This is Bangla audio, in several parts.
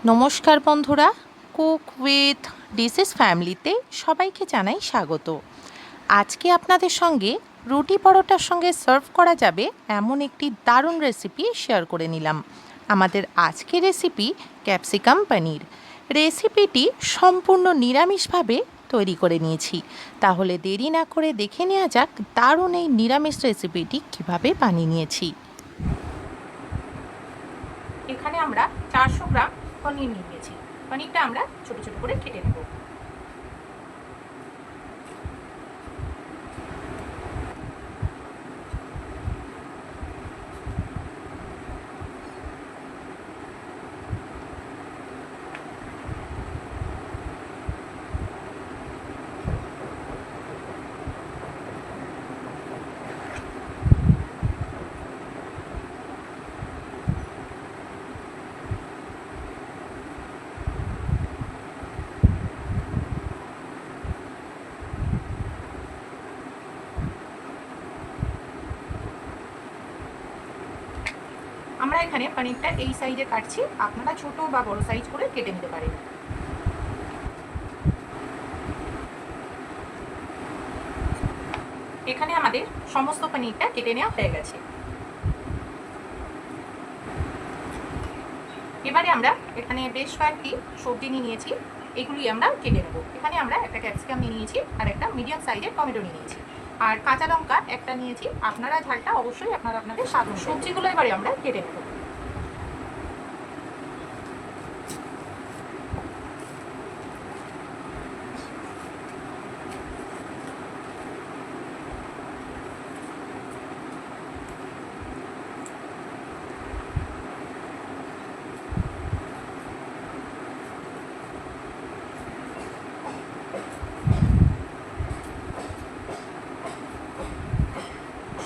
নমস্কার বন্ধুরা, কুক উইথ ডিসিস ফ্যামিলিতে সবাইকে জানাই স্বাগত। আজকে আপনাদের সঙ্গে রুটি পরোটার সঙ্গে সার্ভ করা যাবে এমন একটি দারুণ রেসিপি শেয়ার করে নিলাম। আমাদের আজকের রেসিপি ক্যাপসিকাম পনির। রেসিপিটি সম্পূর্ণ নিরামিষভাবে তৈরি করে নিয়েছি। তাহলে দেরি না করে দেখে নেওয়া যাক দারুণ এই নিরামিষ রেসিপিটি কীভাবে বানিয়ে নিয়েছি। এখানে আমরা 400 গ্রাম পনির নিয়ে নিয়েছি। পনিরটা আমরা ছোট ছোট করে কেটে নেব। আমরা এখানে পনিরটা এই সাইজে কাটছি, আপনারা ছোট বা বড় সাইজ করে কেটে নিতে পারেন। এখানে আমাদের সমস্ত পনিরটা কেটে নেওয়া হয়ে গেছে। এবারে আমরা এখানে বেশ কয়েকটি সবজি নিয়ে নিয়েছি, এগুলি আমরা কেটে নেব। এখানে আমরা একটা ক্যাপসিকাম নিয়ে নিয়েছি আর একটা মিডিয়াম সাইজের টমেটো নিয়ে নিয়েছি, আর কাঁচা লঙ্কা একটা নিয়েছি। আপনারা ঝালটা অবশ্যই আপনাদের স্বাদ অনুযায়ী। সবজিগুলো এবারে আমরা কেটে নেব।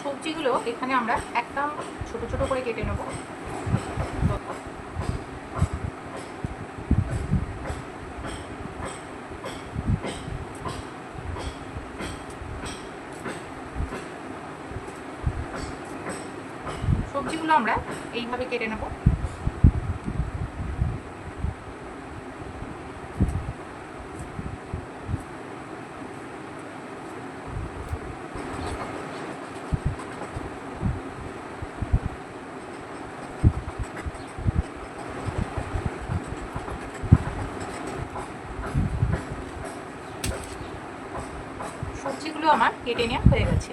সবজিগুলো এখানে আমরা একদম ছোট ছোট করে কেটে নেব। সবজিগুলো আমরা এইভাবে কেটে নেব। সবজিগুলো আমার কেটে নেওয়া হয়ে গেছে।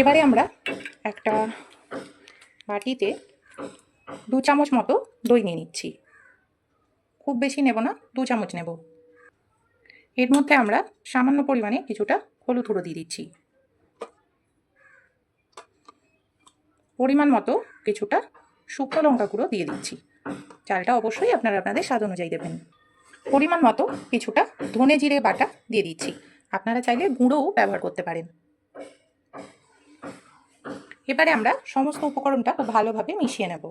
এবারে আমরা একটা বাটিতে 2 চামচ মতো দই নিয়ে নিচ্ছি। খুব বেশি নেব না, 2 চামচ নেব। এর মধ্যে আমরা সামান্য পরিমাণে কিছুটা হলুদ গুঁড়ো দিয়ে দিচ্ছি, পরিমাণ মতো কিছুটা শুকনো লঙ্কা গুঁড়ো দিয়ে দিচ্ছি। চালটা অবশ্যই আপনাদের স্বাদ অনুযায়ী দেবেন। পরিমাণ মতো কিছুটা ধনে জিরে বাটা দিয়ে দিচ্ছি, আপনারা চাইলে গুঁড়োও ব্যবহার করতে পারেন। এবারে আমরা সমস্ত উপকরণটা খুব ভালোভাবে মিশিয়ে নেব।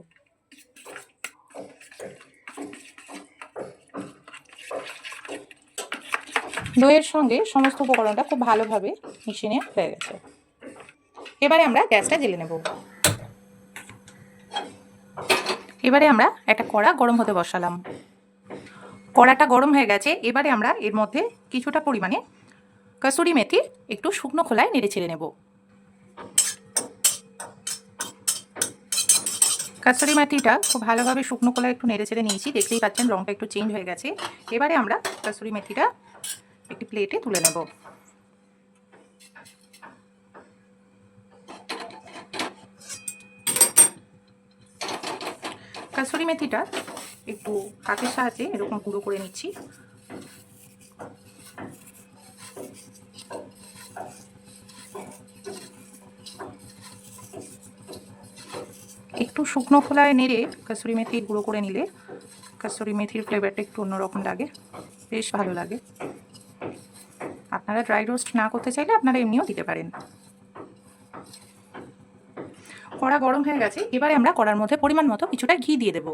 দইয়ের সঙ্গে সমস্ত উপকরণটা খুব ভালোভাবে মিশিয়ে নেওয়া হয়ে গেছে। এবারে আমরা গ্যাসটা জ্বেলে নেব। এবারে আমরা একটা কড়া গরম হতে বসালাম। কড়াটা গরম হয়ে গেছে। এবারে আমরা এর মধ্যে কিছুটা পরিমাণে কসুরি মেথি একটু শুকনো খোলায় নেড়ে ছেড়ে নেব। কসুরি মেথিটা খুব ভালোভাবে শুকনো খোলায় একটু নেড়ে ছেড়ে নিয়েছি, দেখতেই পাচ্ছেন রঙটা একটু চেঞ্জ হয়ে গেছে। এবারে আমরা কসুরি মেথিটা একটি প্লেটে তুলে নেব। কসুরি মেথিটা একটু কাঠের সাহায্যে এরকম গুঁড়ো করে নিচ্ছি। একটু শুকনো খোলায় নেড়ে কসুরি মেথি গুঁড়ো করে নিলে কসুরি মেথির ফ্লেভারটা একটু অন্যরকম লাগে, বেশ ভালো লাগে। আপনারা ড্রাই রোস্ট না করতে চাইলে আপনারা এমনিও দিতে পারেন। কড়া গরম হয়ে গেছে। এবারে আমরা কড়ার মধ্যে পরিমাণ মতো কিছুটা ঘি দিয়ে দেব।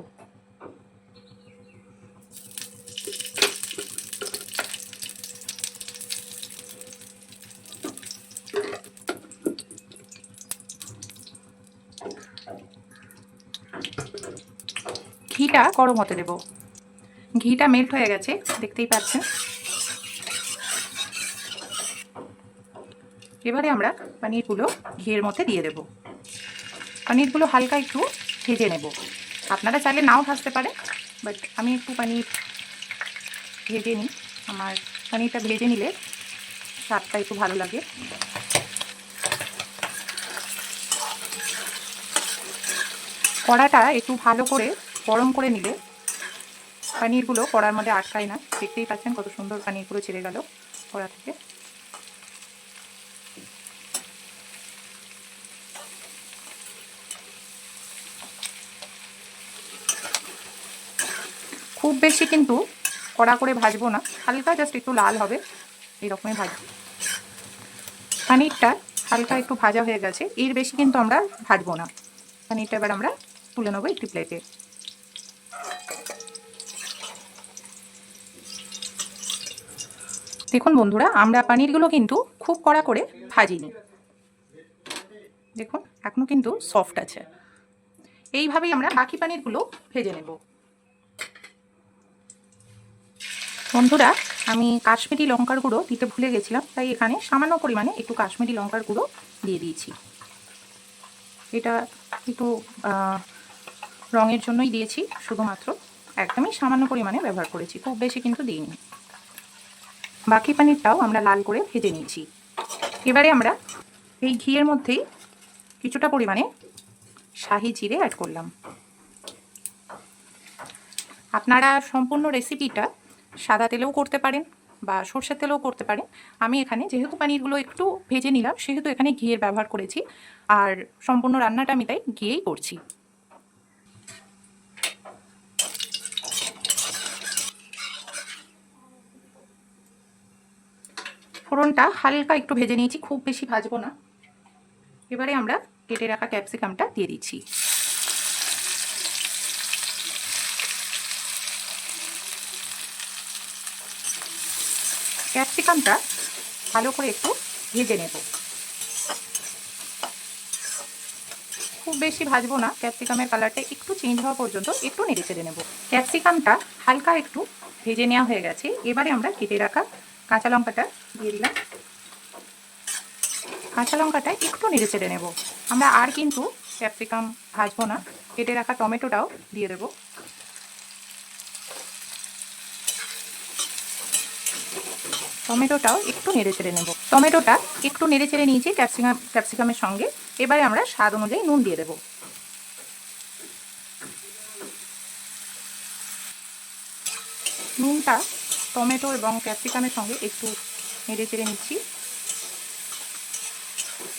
ঘি ঘিটা গরম হতে দেব। ঘিটা মেল্ট হয়ে গেছে, দেখতেই পাচ্ছেন। এবারে আমরা পনিরগুলো ঘিয়ের মধ্যে দিয়ে দেব। পনিরগুলো হালকা একটু ভেজে নেব। আপনারা চাইলে নাও ভাজতে পারেন, বাট আমি একটু পনির ভেজে নিই। আমার পনিরটা ভেজে নিলে স্বাদটা একটু ভালো লাগে। কড়াটা একটু ভালো করে গরম করে নিলে পনিরগুলো কড়ার মধ্যে আটকায় না। দেখতেই পাচ্ছেন কত সুন্দর পনিরগুলো ছেড়ে গেল কড়া থেকে। খুব বেশি কিন্তু কড়া করে ভাজবো না, হালকা জাস্ট একটু লাল হবে এইরকমই ভাজবো। পনিরটা হালকা একটু ভাজা হয়ে গেছে, এর বেশি কিন্তু আমরা ভাজবো না। পনিরটা এবার আমরা তুলে নেবো একটি প্লেটে। দেখুন বন্ধুরা, আমরা পনিরগুলো কিন্তু খুব কড়া করে ভাজিনি। দেখুন এখনো কিন্তু সফট আছে। এইভাবেই আমরা বাকি পনিরগুলো ভেজে নেব। বন্ধুরা, আমি কাশ্মীরি লঙ্কার গুঁড়ো দিতে ভুলে গেছিলাম, তাই এখানে সামান্য পরিমাণে একটু কাশ্মীরি লঙ্কার গুঁড়ো দিয়ে দিয়েছি। এটা একটু রঙের জন্যই দিয়েছি শুধুমাত্র, একদমই সামান্য পরিমাণে ব্যবহার করেছি, খুব বেশি কিন্তু দিইনি। বাকি পনিরটাও আমরা লাল করে ভেজে নিয়েছি। এবারে আমরা এই ঘিয়ের মধ্যেই কিছুটা পরিমাণে শাহি জিরে অ্যাড করলাম। আপনারা সম্পূর্ণ রেসিপিটা সাদা তেলেও করতে পারেন বা সর্ষের তেলেও করতে পারেন। আমি এখানে যেহেতু পনিরগুলো একটু ভেজে নিলাম, সেহেতু এখানে ঘিয়ের ব্যবহার করেছি, আর সম্পূর্ণ রান্নাটা আমি তাই ঘিয়েই করছি। ফোড়নটা হালকা একটু ভেজে নিয়েছি, খুব বেশি ভাজবো না। এবারে আমরা কেটে রাখা ক্যাপসিকামটা দিয়ে দিচ্ছি। ক্যাপসিকামটা ভালো করে একটু ভেজে নেব, খুব বেশি ভাজবো না। ক্যাপসিকামের কালারটা একটু চেঞ্জ হওয়া পর্যন্ত একটু নেড়ে চেড়ে নেব। ক্যাপসিকামটা হালকা একটু ভেজে নেওয়া হয়ে গেছে। এবারে আমরা কেটে রাখা কাঁচা লঙ্কাটা দিয়ে দিলাম। কাঁচা লঙ্কাটা একটু নেড়ে চেড়ে নেব। আমরা আর কিন্তু ক্যাপসিকাম ভাজবো না। কেটে রাখা টমেটোটাও দিয়ে দেব। টমেটোটাও একটু নেড়ে চেড়ে নেব। টমেটোটা একটু নেড়ে চেড়ে নিয়েছি ক্যাপসিকামের সঙ্গে। এবারে আমরা স্বাদ অনুযায়ী নুন দিয়ে দেব। নুনটা টমেটো এবং ক্যাপসিকামের সঙ্গে একটু নেড়ে চেড়ে নিচ্ছি।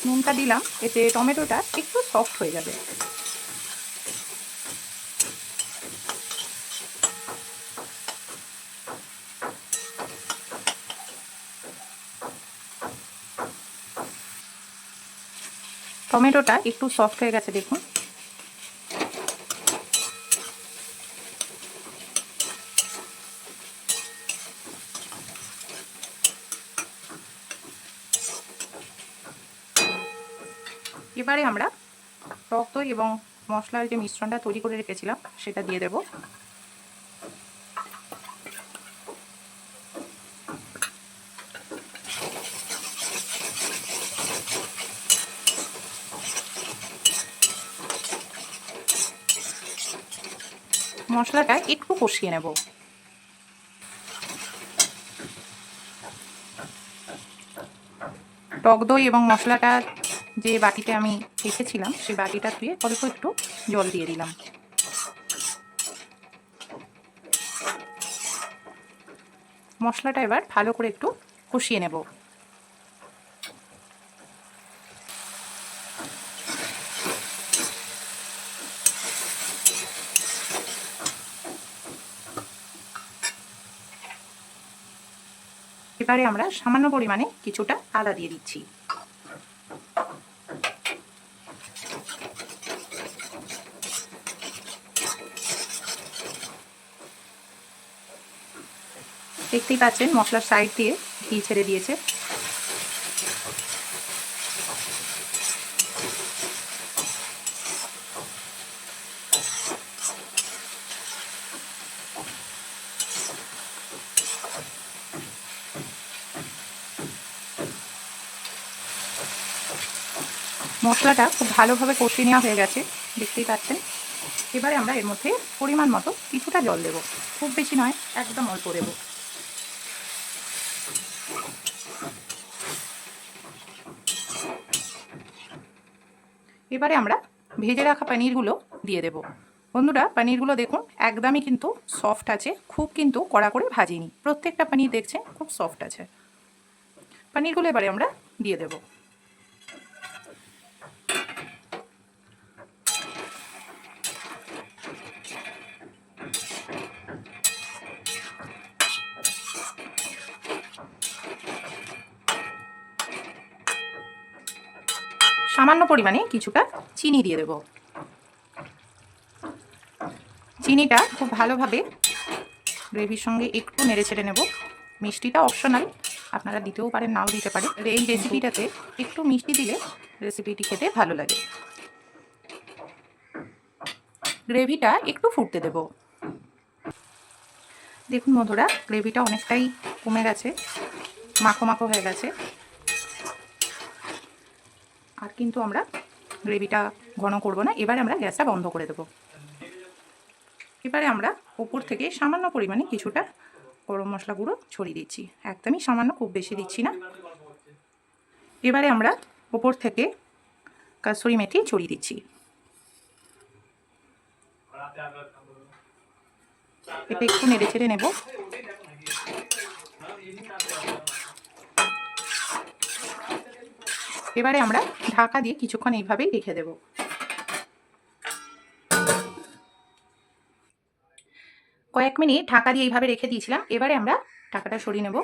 নুনটা দিলাম, এতে টমেটোটা একটু সফট হয়ে যাবে। টমেটোটা একটু সফট হয়ে গেছে দেখুন। এবারে আমরা টক দই এবং মশলার যে মিশ্রণটা তৈরি করে রেখেছিলাম সেটা দিয়ে দেব। মশলাটা একটু কষিয়ে নেব। টক দই এবং মশলাটা যে বাটিতে আমি রেখেছিলাম সেই বাটিটা ধুয়ে অল্প একটু জল দিয়ে দিলাম। মশলাটা এবার ভালো করে একটু কষিয়ে নেব। এবারে আমরা সামান্য পরিমাণে কিছুটা আদা দিয়ে দিচ্ছি। দেখতেই পাচ্ছেন মশলার সাইড দিয়ে ঘি ছেড়ে দিয়েছে। মশলাটা খুব ভালোভাবে কষিয়ে নেওয়া হয়ে গেছে, দেখতেই পাচ্ছেন। এবারে আমরা এর মধ্যে পরিমাণ মতো কিছুটা জল দেব, খুব বেশি নয়, একদম অল্প দেব। এবারে আমরা ভেজে রাখা পনিরগুলো দিয়ে দেব। বন্ধুরা, পনিরগুলো দেখুন একদমই কিন্তু সফট আছে, খুব কিন্তু কড়া করে ভাজিনি। প্রত্যেকটা পনির দেখছেন খুব সফট আছে। পনিরগুলো এবারে আমরা দিয়ে দেব। সামান্য পরিমাণে কিছুটা চিনি দিয়ে দেব। চিনিটা খুব ভালোভাবে গ্রেভির সঙ্গে একটু নেড়ে ছেড়ে নেব। মিষ্টিটা অপশনাল, আপনারা দিতেও পারেন, নাও দিতে পারেন। এই রেসিপিটাতে একটু মিষ্টি দিলে রেসিপিটি খেতে ভালো লাগে। গ্রেভিটা একটু ফুটতে দেব। দেখুন বন্ধুরা, গ্রেভিটা অনেকটাই কমে গেছে, মাখো মাখো হয়ে গেছে। আর কিন্তু আমরা গ্রেভিটা ঘন করব না। এবারে আমরা গ্যাসটা বন্ধ করে দেব। এবারে আমরা উপর থেকে সামান্য পরিমাণে কিছুটা গরম মশলা গুঁড়ো ছড়িয়ে দিচ্ছি, একদমই সামান্য, খুব বেশি দিচ্ছি না। এবারে আমরা উপর থেকে কাসুরি মেথি ছড়িয়ে দিচ্ছি। এটা একটু নেড়ে ছেড়ে নেব। এবারে আমরা ঢাকা দিয়ে কিছুক্ষণ এইভাবেই রেখে দেব। কয়েক মিনিট ঢাকা দিয়ে এইভাবে রেখে দিয়েছিলাম। এবারে আমরা ঢাকাটা সরিয়ে নেব।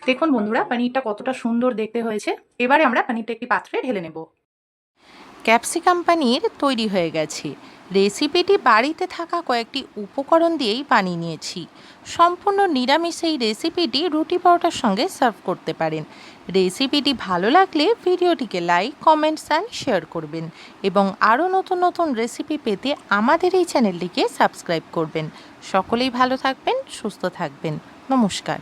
দেখুন বন্ধুরা, পনিরটা কতটা সুন্দর দেখতে হয়েছে। এবারে আমরা পনিরটা একটি পাত্রে ঢেলে নেব। ক্যাপসিকাম পনির তৈরি হয়ে গেছে। রেসিপিটি বাড়িতে থাকা কয়েকটি উপকরণ দিয়েই বানিয়ে নিয়েছি। সম্পূর্ণ নিরামিষ এই রেসিপিটি রুটি পরোটার সঙ্গে সার্ভ করতে পারেন। রেসিপিটি ভালো লাগলে ভিডিওটিকে লাইক, কমেন্টস অ্যান্ড শেয়ার করবেন এবং আরও নতুন নতুন রেসিপি পেতে আমাদের এই চ্যানেলটিকে সাবস্ক্রাইব করবেন। সকলেই ভালো থাকবেন, সুস্থ থাকবেন। নমস্কার।